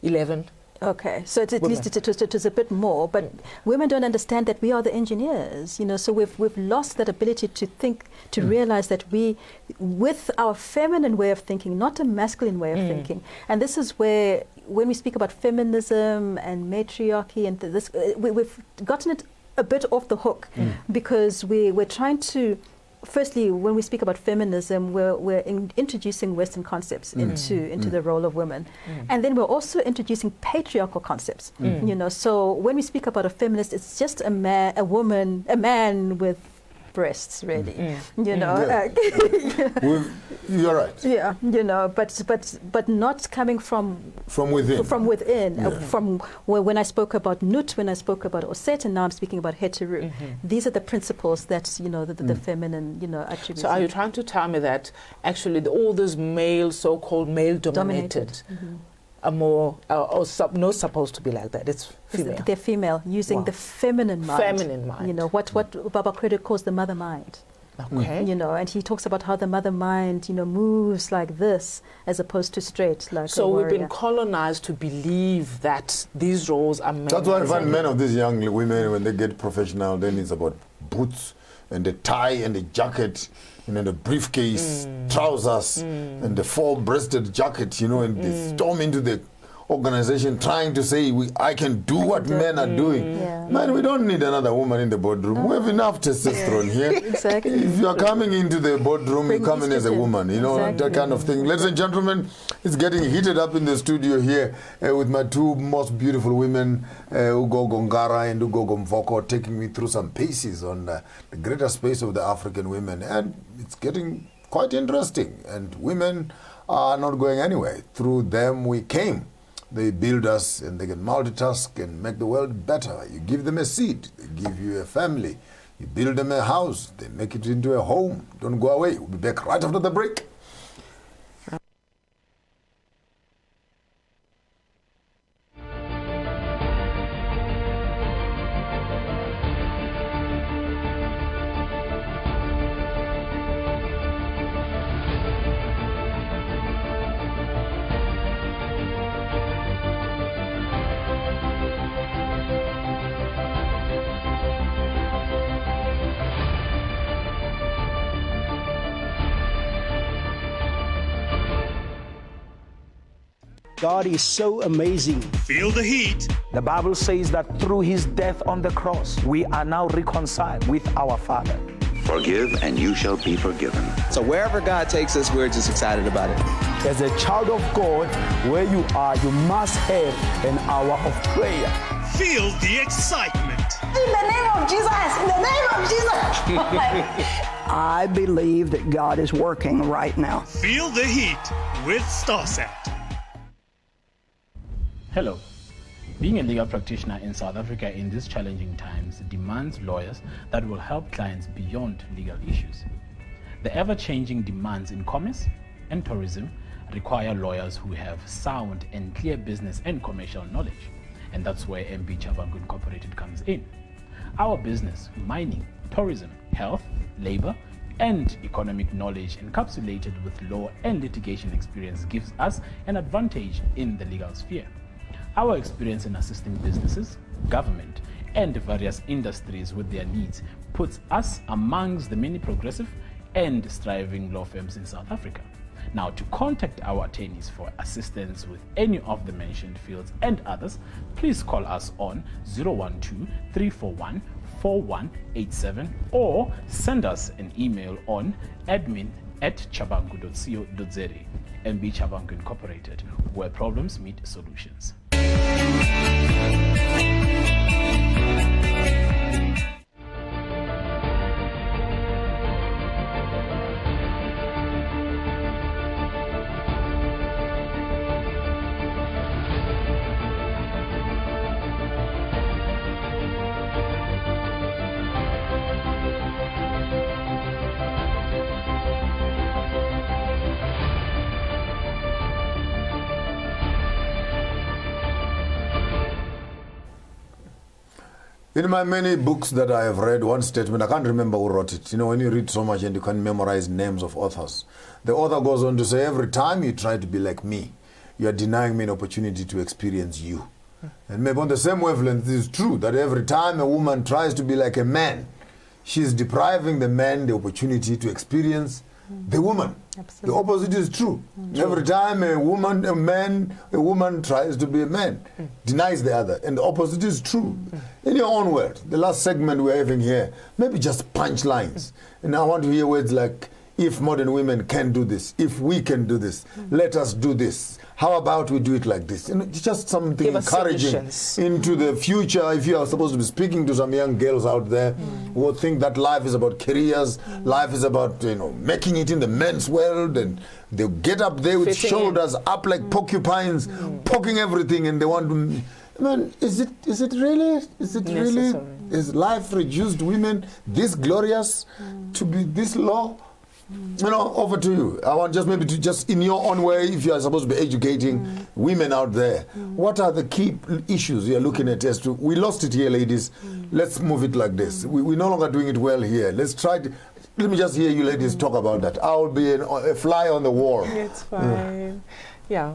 [SPEAKER 3] 11.
[SPEAKER 2] Okay, so at least it was a bit more, but women don't understand that we are the engineers, so we've lost that ability to think, to realize that we, with our feminine way of thinking, not a masculine way of thinking, and this is where, when we speak about feminism and matriarchy and this, we've gotten it a bit off the hook, because we're trying to. Firstly, when we speak about feminism, we're introducing Western concepts into the role of women, and then we're also introducing patriarchal concepts. So when we speak about a feminist, it's just a man with breasts, really.
[SPEAKER 1] You're right.
[SPEAKER 2] Yeah, but not coming from within. From when I spoke about Nut, when I spoke about Oset, and now I'm speaking about Heteru. These are the principles that the feminine attributes.
[SPEAKER 3] So are you trying to tell me that actually all those so-called male-dominated are more not supposed to be like that? It's female.
[SPEAKER 2] They're female, using the feminine mind.
[SPEAKER 3] Feminine mind.
[SPEAKER 2] What Baba Credo calls the mother mind.
[SPEAKER 3] Okay.
[SPEAKER 2] And he talks about how the mother mind, moves like this as opposed to straight, like
[SPEAKER 3] so
[SPEAKER 2] a warrior.
[SPEAKER 3] We've been colonized to believe that these roles are men.
[SPEAKER 1] That's why I find men of these young women, when they get professional, then it's about boots and the tie and the jacket, the briefcase, trousers, and the 4-breasted jacket, and they storm into the organization trying to say I can do what men are doing. Man, we don't need another woman in the boardroom. We have enough testosterone here.
[SPEAKER 2] Exactly.
[SPEAKER 1] If you are coming into the boardroom, you come in as a woman, you know, that kind of thing. Ladies and gentlemen, it's getting heated up in the studio here with my two most beautiful women, Gogo Ngara and Gogo Mvoko, taking me through some paces on the greater space of the African women. And it's getting quite interesting. And women are not going anywhere. Through them we came. They build us and they can multitask and make the world better. You give them a seed, they give you a family. You build them a house, they make it into a home. Don't go away. We'll be back right after the break.
[SPEAKER 12] God is so amazing.
[SPEAKER 4] Feel the heat.
[SPEAKER 12] The Bible says that through his death on the cross, we are now reconciled with our Father.
[SPEAKER 13] Forgive and you shall be forgiven.
[SPEAKER 14] So wherever God takes us, we're just excited about it.
[SPEAKER 12] As a child of God, where you are, you must have an hour of prayer.
[SPEAKER 4] Feel the excitement.
[SPEAKER 15] In the name of Jesus, in the name of Jesus.
[SPEAKER 16] I believe that God is working right now.
[SPEAKER 4] Feel the heat with Starsat.
[SPEAKER 17] Hello. Being a legal practitioner in South Africa in these challenging times demands lawyers that will help clients beyond legal issues. The ever-changing demands in commerce and tourism require lawyers who have sound and clear business and commercial knowledge, and that's where MB Chabangu Incorporated comes in. Our business, mining, tourism, health, labor, and economic knowledge encapsulated with law and litigation experience gives us an advantage in the legal sphere. Our experience in assisting businesses, government, and various industries with their needs puts us amongst the many progressive and striving law firms in South Africa. Now, to contact our attorneys for assistance with any of the mentioned fields and others, please call us on 012-341-4187 or send us an email on admin@chabangu.co.za. MB Chabangu Incorporated, where problems meet solutions.
[SPEAKER 1] In my many books that I have read, one statement, I can't remember who wrote it. You know, when you read so much and you can memorize names of authors, the author goes on to say, every time you try to be like me, you are denying me an opportunity to experience you. And maybe on the same wavelength, it is true that every time a woman tries to be like a man, she is depriving the man the opportunity to experience the woman. Absolutely. The opposite is true. Every time a woman tries to be a man, denies the other, and the opposite is true. In your own word, the last segment we're having here, maybe just punchlines. And I want to hear words like, if modern women can do this, if we can do this, let us do this. How about we do it like this? You know, just something encouraging into the future. If you are supposed to be speaking to some young girls out there who think that life is about careers, life is about, you know, making it in the men's world, and they get up there with shoulders up like porcupines, poking everything, and they want to. Man, is it really is life reduced women this glorious to be this low? You know, over to you. I want just maybe to just in your own way, if you are supposed to be educating women out there, what are the key issues you are looking at as to, we lost it here, ladies, let's move it like this. We're no longer doing it well here. Let's try to, let me just hear you ladies talk about that. I'll be a fly on the wall.
[SPEAKER 3] It's fine. Yeah.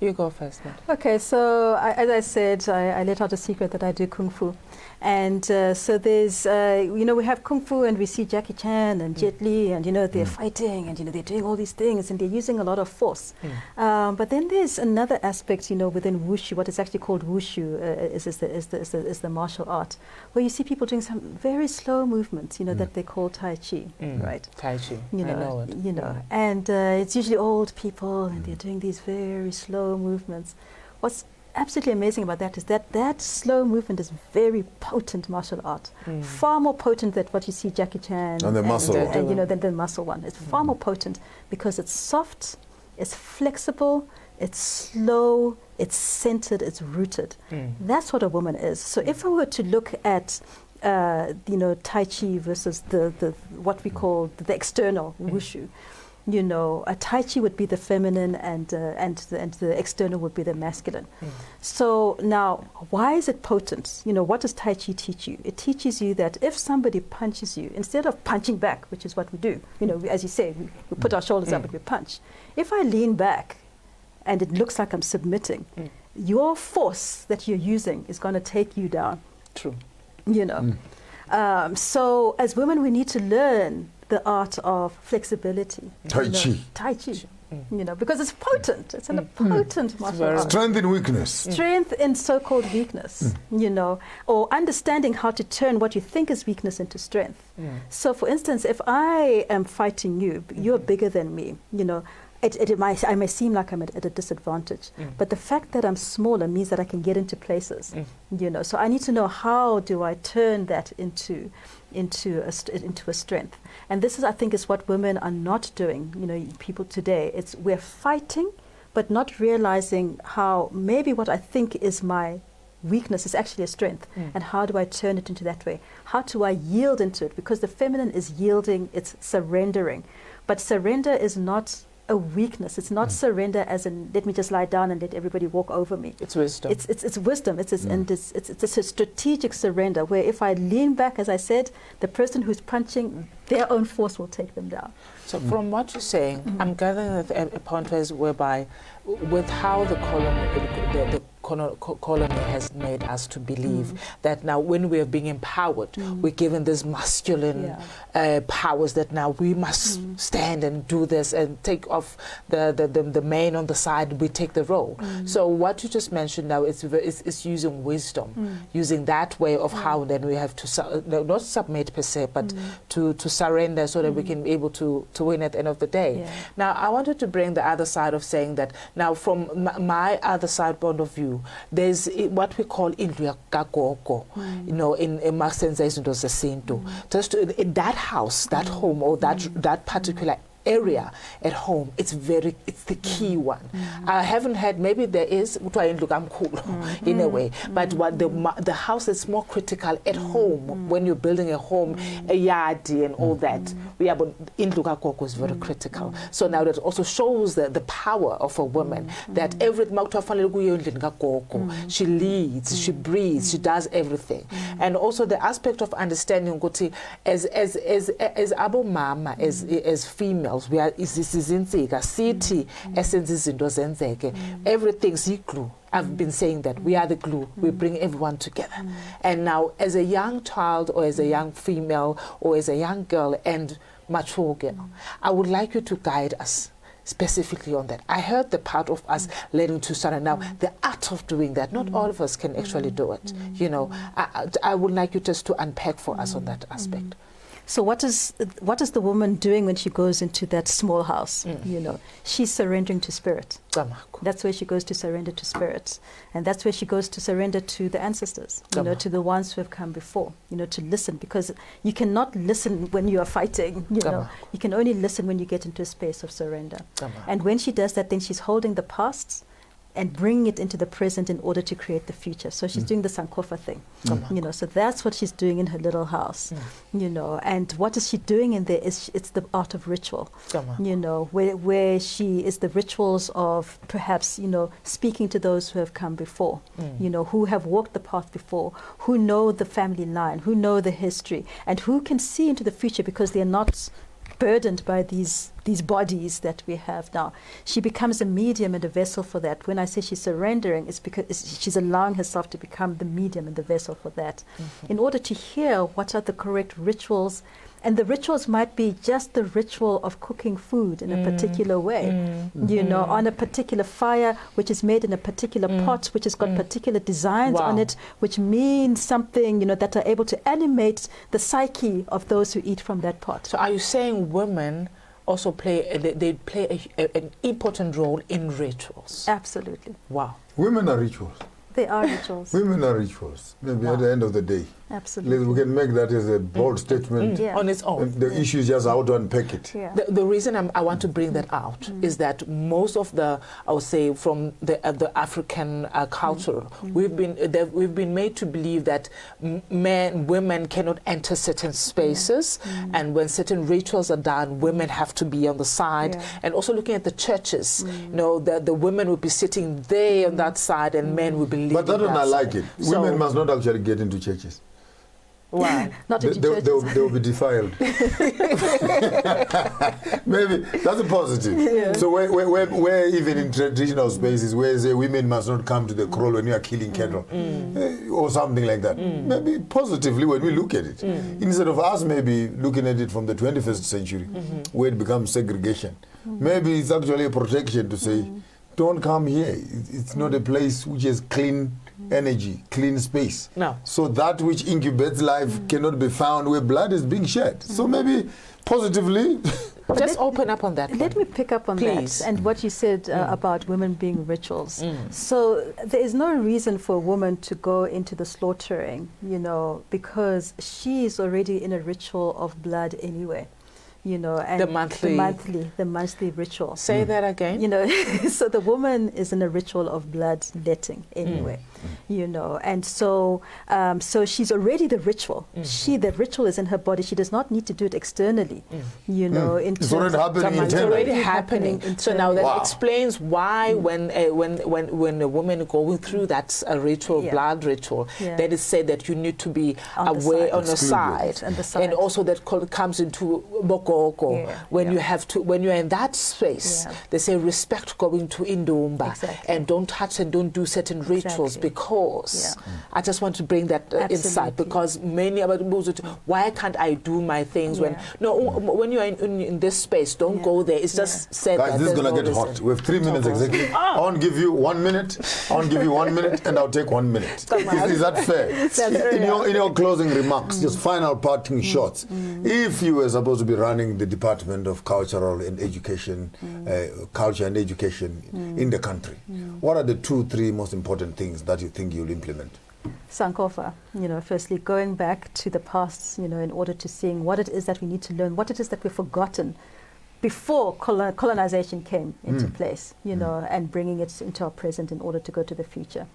[SPEAKER 3] You go first, Matt.
[SPEAKER 2] Okay, so as I said, I let out a secret that I do Kung Fu. And so there's, we have Kung Fu and we see Jackie Chan and Jet Li and, they're fighting and, they're doing all these things and they're using a lot of force. But then there's another aspect, within Wushu, what is actually called Wushu is the martial art, where you see people doing some very slow movements, that they call Tai Chi, right?
[SPEAKER 3] Tai Chi, I know it.
[SPEAKER 2] And it's usually old people and they're doing these very slow movements. What's absolutely amazing about that is that slow movement is very potent martial art, far more potent than what you see Jackie Chan
[SPEAKER 1] and the muscle
[SPEAKER 2] than the muscle one. It's far more potent because it's soft, it's flexible, it's slow, it's centered, it's rooted. That's what a woman is. So if I were to look at Tai Chi versus the what we call the external Wushu, a Tai Chi would be the feminine and the external would be the masculine. So now, why is it potent? What does Tai Chi teach you? It teaches you that if somebody punches you, instead of punching back, which is what we do, as you say, we put our shoulders up and we punch. If I lean back and it looks like I'm submitting, your force that you're using is going to take you down.
[SPEAKER 3] True.
[SPEAKER 2] So as women, we need to learn the art of flexibility.
[SPEAKER 1] Tai Chi.
[SPEAKER 2] Tai Chi. Because it's potent. It's a potent martial art.
[SPEAKER 1] Strength in weakness.
[SPEAKER 2] Strength in so-called weakness, or understanding how to turn what you think is weakness into strength. So for instance, if I am fighting you, you're bigger than me, I may seem like I'm at a disadvantage, but the fact that I'm smaller means that I can get into places, So I need to know, how do I turn that into a strength? And this is, I think, is what women are not doing. People today, we're fighting, but not realizing how maybe what I think is my weakness is actually a strength, and how do I turn it into that way? How do I yield into it? Because the feminine is yielding, it's surrendering, but surrender is not a weakness. It's not surrender as in let me just lie down and let everybody walk over me.
[SPEAKER 3] It's wisdom.
[SPEAKER 2] It's wisdom. It's a strategic surrender where if I lean back, as I said, the person who's punching, their own force will take them down.
[SPEAKER 3] So from what you're saying, I'm gathering a point whereby with how the colony has made us to believe that now when we are being empowered, we're given these masculine powers that now we must stand and do this and take off the man on the side, we take the role. So what you just mentioned now is using wisdom, using that way of how then we have to not submit per se, but to surrender so that we can be able to win at the end of the day. Now I wanted to bring the other side of saying that now from my other side point of view, there's what we call indlu kagogo, in masenza izinto zesintu. Just in that house, that home, or that particular area at home, it's the key one. I haven't had, maybe there is in a way, but what the house is more critical at home when you're building a home, a yard and all that. Indlu is very critical. So now that also shows the power of a woman, that she leads, she breathes, she does everything. And also the aspect of understanding as abo mama, as female, we are city everything's glue. I've been saying that we are the glue. We bring everyone together. And now as a young child or as a young female or as a young girl and mature girl, I would like you to guide us specifically on that. I heard the part of us learning to surrender. Now, the art of doing that, not all of us can actually do it. I would like you just to unpack for us on that aspect.
[SPEAKER 2] So what is the woman doing when she goes into that small house? She's surrendering to spirit. That's where she goes to surrender to spirit, and that's where she goes to surrender to the ancestors. To the ones who have come before. To listen, because you cannot listen when you are fighting. You can only listen when you get into a space of surrender. And when she does that, then she's holding the past and bringing it into the present in order to create the future. So she's doing the Sankofa thing, so that's what she's doing in her little house, and what is she doing in there it's the art of ritual, where she is the rituals of perhaps, speaking to those who have come before, who have walked the path before, who know the family line, who know the history, and who can see into the future because they're not burdened by these these bodies that we have now. She becomes a medium and a vessel for that. When I say she's surrendering, it's because she's allowing herself to become the medium and the vessel for that. In order to hear what are the correct rituals, and the rituals might be just the ritual of cooking food in a particular way, you know, on a particular fire, which is made in a particular pot, which has got particular designs on it, which means something, you know, that are able to animate the psyche of those who eat from that pot.
[SPEAKER 3] So are you saying women also play an important role in rituals?
[SPEAKER 2] Absolutely.
[SPEAKER 3] Wow.
[SPEAKER 1] Women are rituals.
[SPEAKER 2] They are rituals.
[SPEAKER 1] Women are rituals. Maybe at the end of the day.
[SPEAKER 2] Absolutely.
[SPEAKER 1] We can make that as a bold statement.
[SPEAKER 3] On its own.
[SPEAKER 1] The issue is just how to unpack it.
[SPEAKER 3] The reason I want to bring that out is that most of the, I would say, from the African culture, we've been made to believe that women cannot enter certain spaces, and when certain rituals are done, women have to be on the side. And also looking at the churches, you know, the women would be sitting there on that side, and men would be leading.
[SPEAKER 1] But that one I like it.
[SPEAKER 3] So
[SPEAKER 1] women must not actually get into churches.
[SPEAKER 3] Why?
[SPEAKER 2] Not into churches.
[SPEAKER 1] They will be defiled. Maybe that's a positive.
[SPEAKER 2] Yeah.
[SPEAKER 1] So where even in traditional spaces where say women must not come to the kraal when you are killing cattle or something like that. Maybe positively when we look at it. Instead of us maybe looking at it from the 21st century where it becomes segregation. Maybe it's actually a protection to say, don't come here. It's not a place which is clean energy, clean space.
[SPEAKER 3] No.
[SPEAKER 1] So that which incubates life cannot be found where blood is being shed. So maybe positively.
[SPEAKER 2] Just
[SPEAKER 3] open up on that.
[SPEAKER 2] Let me pick up on
[SPEAKER 3] Please.
[SPEAKER 2] that and what you said about women being rituals. So there is no reason for a woman to go into the slaughtering, you know, because she is already in a ritual of blood anyway. You know, and
[SPEAKER 3] the monthly
[SPEAKER 2] ritual.
[SPEAKER 3] Say that again.
[SPEAKER 2] You know, so the woman is in a ritual of bloodletting anyway. You know, and so so she's already the ritual. The ritual is in her body. She does not need to do it externally. You know,
[SPEAKER 1] it's already happening internally.
[SPEAKER 3] It's already happening. So now that explains why when a woman going through that ritual, blood ritual, that is said that you need to be aware on the side, and also that comes into Gogo. When you're in that space, they say respect going to Indumba and don't touch and don't do certain rituals because I just want to bring that insight because many about why can't I do my things when you're in this space, don't go there. It's just said.
[SPEAKER 1] Guys, this is gonna get hot. We have 3 minutes exactly. I want to give you 1 minute. I want to give you 1 minute, and I'll take 1 minute. Is that fair? In your closing remarks, just final parting shots. If you were supposed to be running the Department of Cultural and Education, Culture and Education in the country, what are the 2-3 most important things that you think you'll implement?
[SPEAKER 2] Sankofa, you know, firstly going back to the past, you know, in order to seeing what it is that we need to learn, what it is that we've forgotten before colonization came into place, you know, and bringing it into our present in order to go to the future.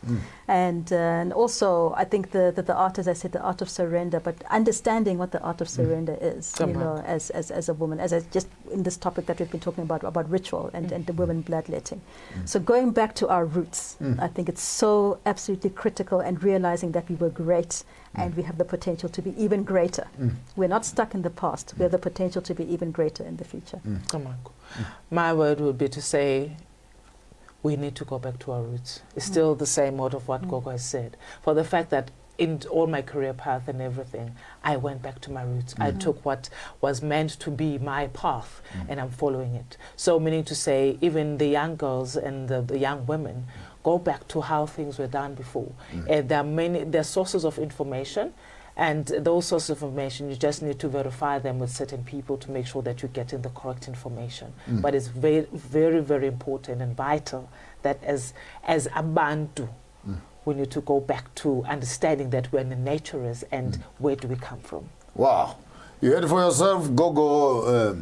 [SPEAKER 2] And also, I think the art, as I said, the art of surrender, but understanding what the art of surrender is, you know, as a woman, as just in this topic that we've been talking about ritual and the women bloodletting. So going back to our roots, I think it's so absolutely critical, and realizing that we were great and we have the potential to be even greater. We're not stuck in the past. We have the potential to be even greater in the future.
[SPEAKER 3] Come on. My word would be to say we need to go back to our roots. It's still the same word of what Gogo has said. For the fact that in all my career path and everything, I went back to my roots. I took what was meant to be my path and I'm following it. So meaning to say, even the young girls and the young women, go back to how things were done before. And there are sources of information, and those sources of information, you just need to verify them with certain people to make sure that you're getting the correct information. But it's very, very, very important and vital that as a Bantu, we need to go back to understanding that we're the naturers and where do we come from.
[SPEAKER 1] Wow. You heard it for yourself, Gogo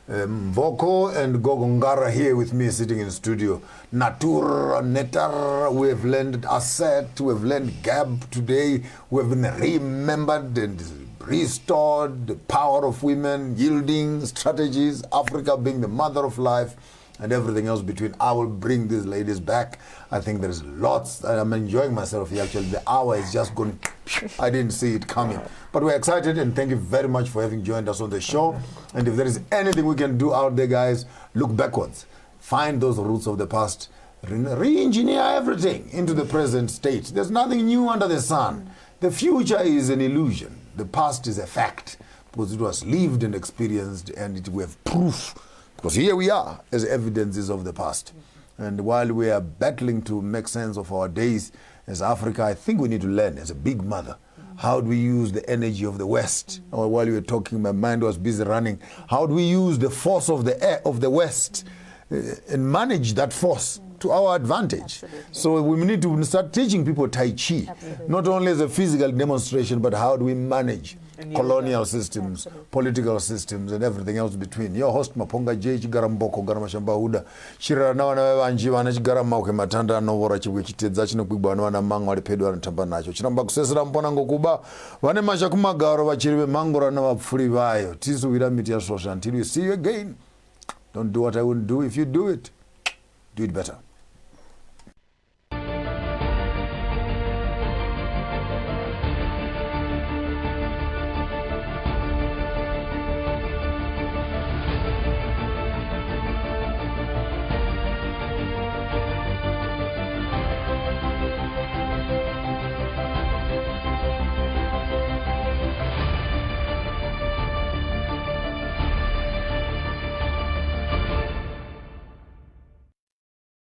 [SPEAKER 1] Mvoko and Gogo Ngara here with me sitting in the studio. Natura, Netar, we have learned Asset, we have learned Gab today, we have been remembered and restored, the power of women, yielding strategies, Africa being the mother of life, and everything else between. I will bring these ladies back. I think there's lots, and I'm enjoying myself here actually. The hour is just going I didn't see it coming. But we're excited, and thank you very much for having joined us on the show. And if there is anything we can do out there, guys, look backwards. Find those roots of the past. Re-engineer everything into the present state. There's nothing new under the sun. The future is an illusion. The past is a fact, because it was lived and experienced, and we have proof. Because here we are as evidences of the past. And while we are battling to make sense of our days as Africa, I think we need to learn as a big mother. How do we use the energy of the West? Or while you were talking, my mind was busy running. How do we use the force of the air of the West and manage that force to our advantage? Absolutely. So we need to start teaching people Tai Chi, not only as a physical demonstration, but how do we manage colonial systems, political systems, and everything else between. Your host Maponga J chigara Mvoko gara mashamba huda shirara na wana wanji wana chigara mauke matanda novora chibwe chitedza chino kwigwa wana mango ali pedwa ntamba nacho chiramba kusesera mpona ngokuba wane masha kumagaro vachiriwe mangora na vapfuri vayo tisu wira miti ya social until we see you again. Don't do what I wouldn't do. If you do it better.